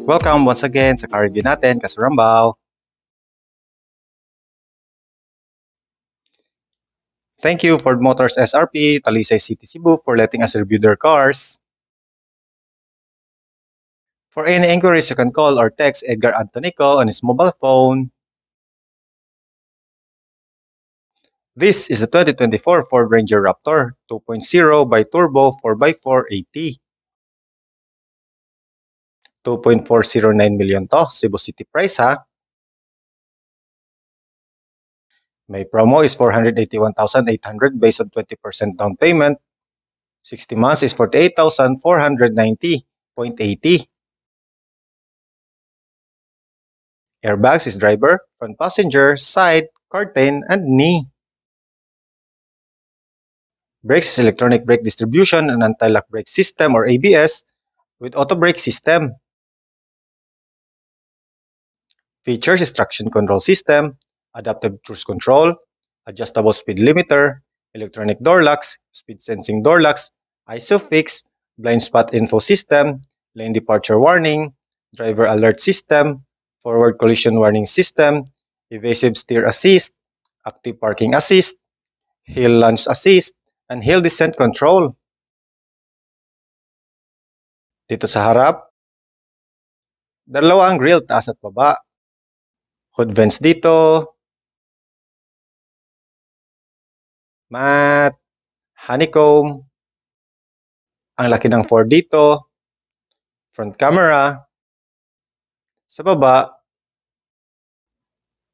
Welcome once again sa car review natin, Kasarambaw. Thank you Ford Motors SRP, Talisay City, Cebu for letting us review their cars. For any inquiries, you can call or text Edgar Antonico on his mobile phone. This is a 2024 Ford Ranger Raptor 2.0 by-turbo 4x4 AT. 2.409 million to, Cebu City price ha. May promo is 481,800 based on 20% down payment. 60 months is 48,490.80. Airbags is driver, front passenger, side, curtain, and knee. Brakes is electronic brake distribution and anti-lock brake system or ABS with auto brake system. Features is traction control system, adaptive cruise control, adjustable speed limiter, electronic door locks, speed sensing door locks, ISOFIX, blind spot info system, lane departure warning, driver alert system, forward collision warning system, evasive steer assist, active parking assist, hill launch assist, and hill descent control. Dito sa harap, dalawa ang grille taas at baba. Hood vents dito, matte, honeycomb, ang laki ng Ford dito, front camera, sa baba,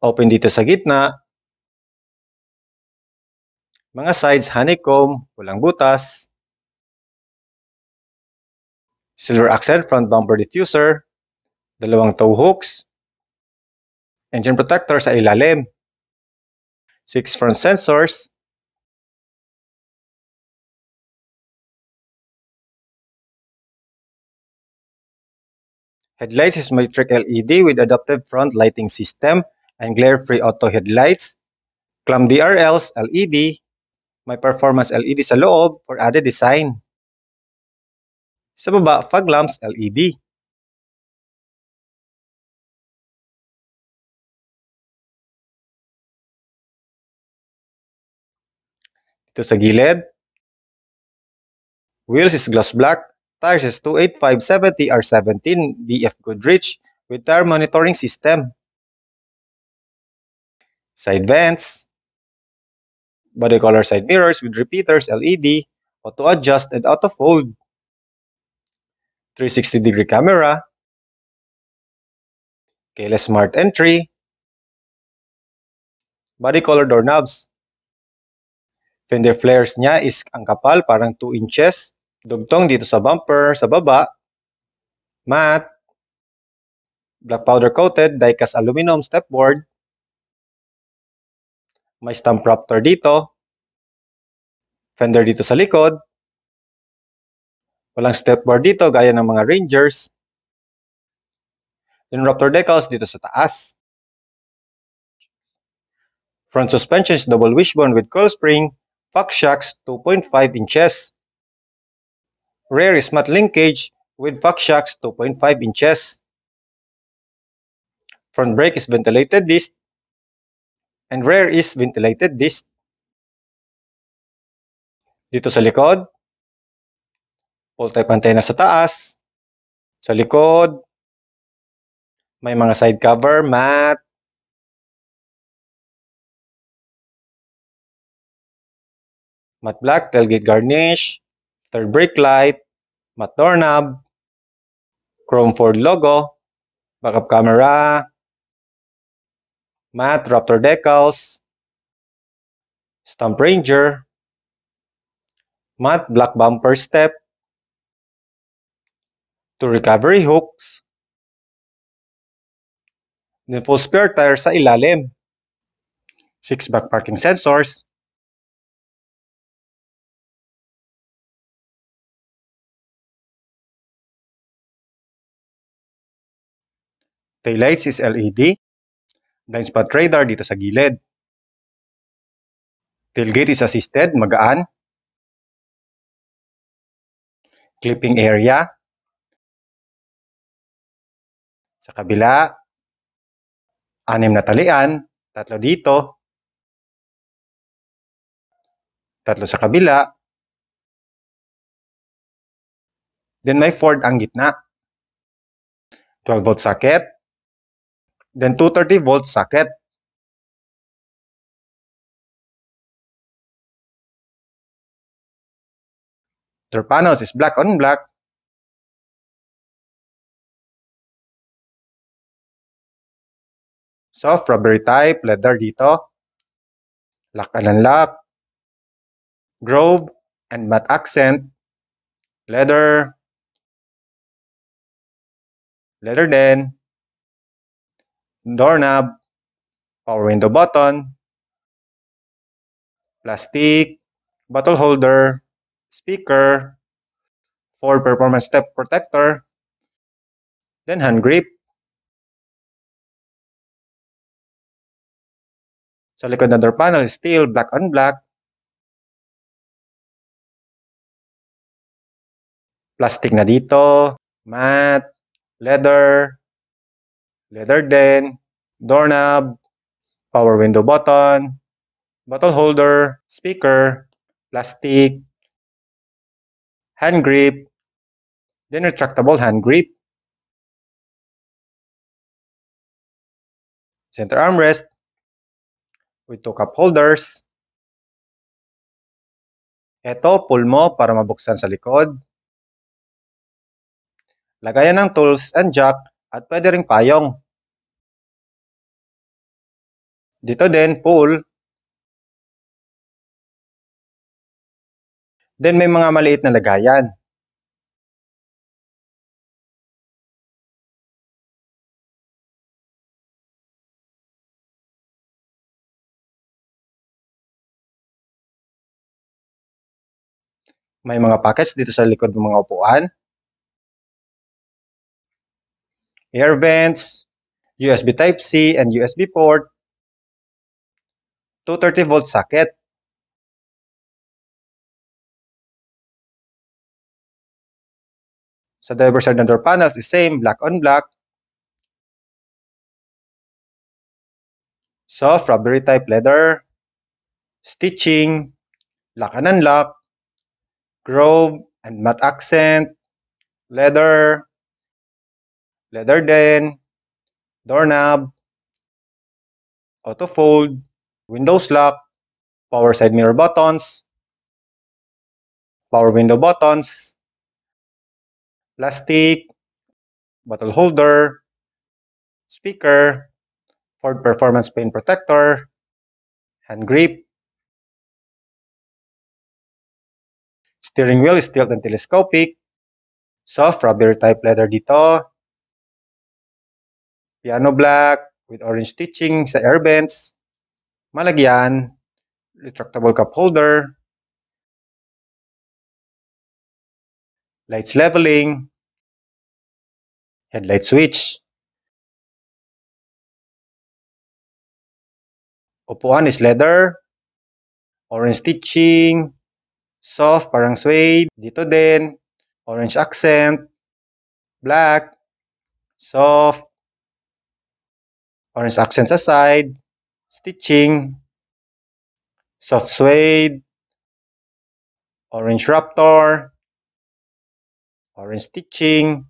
open dito sa gitna, mga sides honeycomb, walang butas, silver accent front bumper diffuser, dalawang tow hooks, engine protector sa ilalim, 6 front sensors, headlights is matrix LED with adaptive front lighting system and glare-free auto headlights, clam DRLs LED, may performance LED sa loob for added design. Sa baba, fog lamps LED. Dito sa gilid, wheels is gloss black, tires is 285/70 R17 BF Goodrich with tire monitoring system. Side vents, body color side mirrors with repeaters LED, auto adjust and auto fold. 360-degree camera, keyless smart entry, body color doorknobs. Fender flares niya is ang kapal, parang 2 inches. Dugtong dito sa bumper, sa baba, matte, black powder coated, die-cast aluminum stepboard. May stump Raptor dito. Fender dito sa likod. Walang stepboard dito gaya ng mga Rangers. Then Raptor decals dito sa taas. Front suspension is double wishbone with coil spring, Fox shocks 2.5 inches. Rear is matte linkage with Fox shocks 2.5 inches. Front brake is ventilated disc and rear is ventilated disc. Dito sa likod, full type antenna sa taas. Sa likod, may mga side cover, matte. Matte black, tailgate garnish, third brake light, matte doorknob, chrome Ford logo, backup camera, matte Raptor decals, stump Ranger, matte black bumper step, 2 recovery hooks, then full spare tire sa ilalim, 6 back parking sensors, taillights is LED, blind spot radar dito sa gilid. Tailgate is assisted, magaan. Clipping area. Sa kabila, 6 na talian, 3 dito, 3 sa kabila, then may 4 ang gitna. 12-volt socket, then 230-volt socket. Door panels is black on black. Soft rubbery type, leather dito. Lock and unlock. Grove and matte accent. Leather. Leather din. Doorknob. Power window button. Plastic. Bottle holder. Speaker. Ford performance step protector. Then hand grip. Sa likod ng door panel is steel, black on black. Plastic na dito. Matte. Leather. Leather din. Doorknob. Power window button. Bottle holder. Speaker. Plastic. Hand grip. Then retractable hand grip. Center armrest with 2 cup holders. Ito, pull mo para mabuksan sa likod. Lagayan ng tools and jack at pwede ring payong. Dito din, pull. Then may mga maliit na lagayan. May mga pockets dito sa likod ng mga upuan. Air vents, USB Type-C and USB port, 230-volt socket. Sa driver side ng door panels is same, black on black. Soft rubbery type leather. Stitching, lock and unlock. Grove and matte accent. Leather. Leather din. Doorknob. Auto fold. Windows lock. Power side mirror buttons. Power window buttons. Plastic. Bottle holder. Speaker. Ford performance paint protector. Hand grip. Steering wheel is tilt and telescopic. Soft rubber type leather dito. Piano black with orange stitching sa air vents. Malagyan. Retractable cup holder. Lights leveling. Headlight switch. Upuan is leather. Orange stitching. Soft, parang suede. Dito din. Orange accent. Black. Soft. Orange accent sa side. Stitching. Soft suede. Orange Raptor. Orange stitching.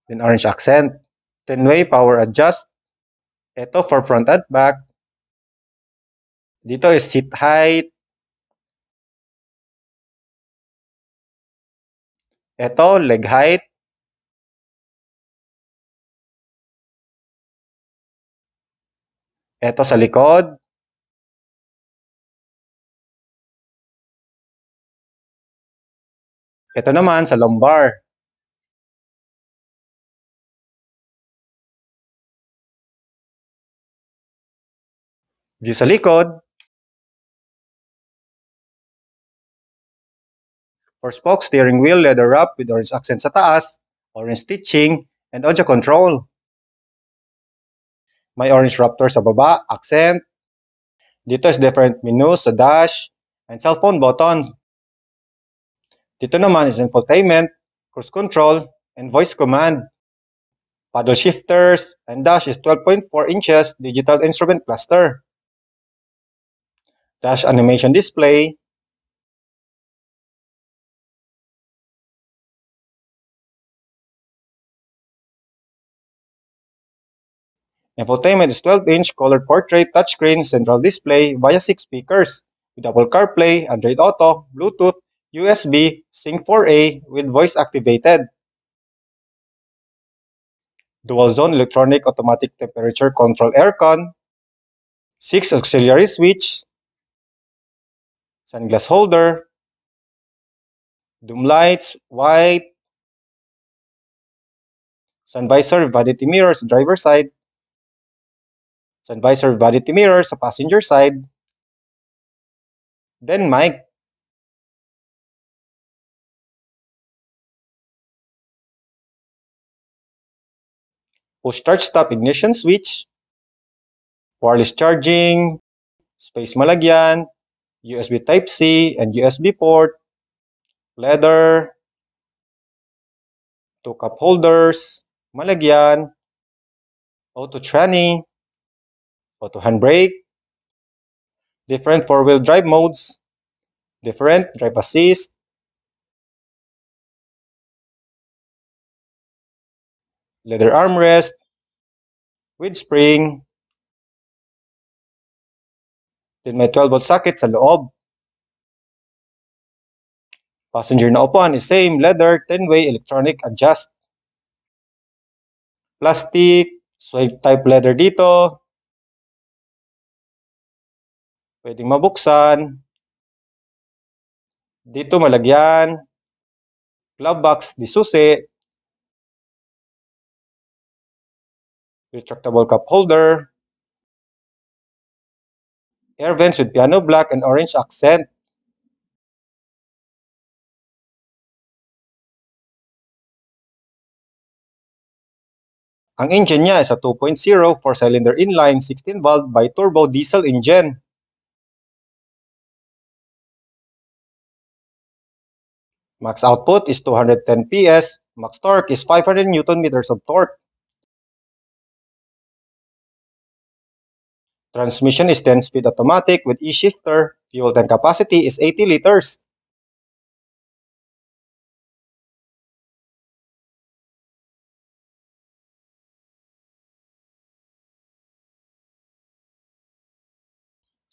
Then orange accent. 10-way power adjust. Ito for front at back. Dito is seat height. Ito, leg height. Ito sa likod. Ito naman sa lumbar. View sa likod. For spoke, steering wheel, leather wrap with orange accent sa taas, orange stitching, and audio control. May orange Raptor sa baba, accent. Dito is different menus sa dash and cellphone buttons. Dito naman is infotainment, cruise control, and voice command. paddle shifters, and dash is 12.4 inches digital instrument cluster. Dash animation display, infotainment is 12-inch colored portrait touchscreen central display via 6 speakers with Apple CarPlay, Android Auto, Bluetooth, USB, Sync 4A with voice activated. Dual zone electronic automatic temperature control aircon, 6 auxiliary switch, sunglass holder, doom lights, white, sun visor vanity mirror sa driver side, sun visor vanity mirror sa passenger side, then mic. Push start stop ignition switch, wireless charging, space malagyan, USB Type-C and USB port, leather, 2 cup holders, malagyan, auto tranny, auto handbrake, different 4-wheel drive modes, different drive assist, leather armrest, with spring, then may 12-volt socket sa loob. Passenger na upuan is same leather 10-way electronic adjust. Plastic, suede type leather dito. Pwedeng mabuksan. Dito malagyan. Glove box di susi. Retractable cup holder. Air vents with piano black and orange accent. Ang engine niya is a 2.0 4-cylinder inline 16-valve bi-turbo diesel engine. Max output is 210 PS, max torque is 500 Nm of torque. Transmission is 10-speed automatic with e-shifter. Fuel tank capacity is 80 liters.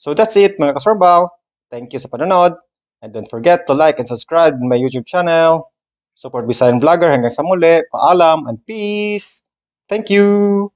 So that's it mga kaswarbaw. Thank you sa panonood. And don't forget to like and subscribe to my YouTube channel. Support Bisayan Vlogger hanggang sa muli. Paalam and peace. Thank you.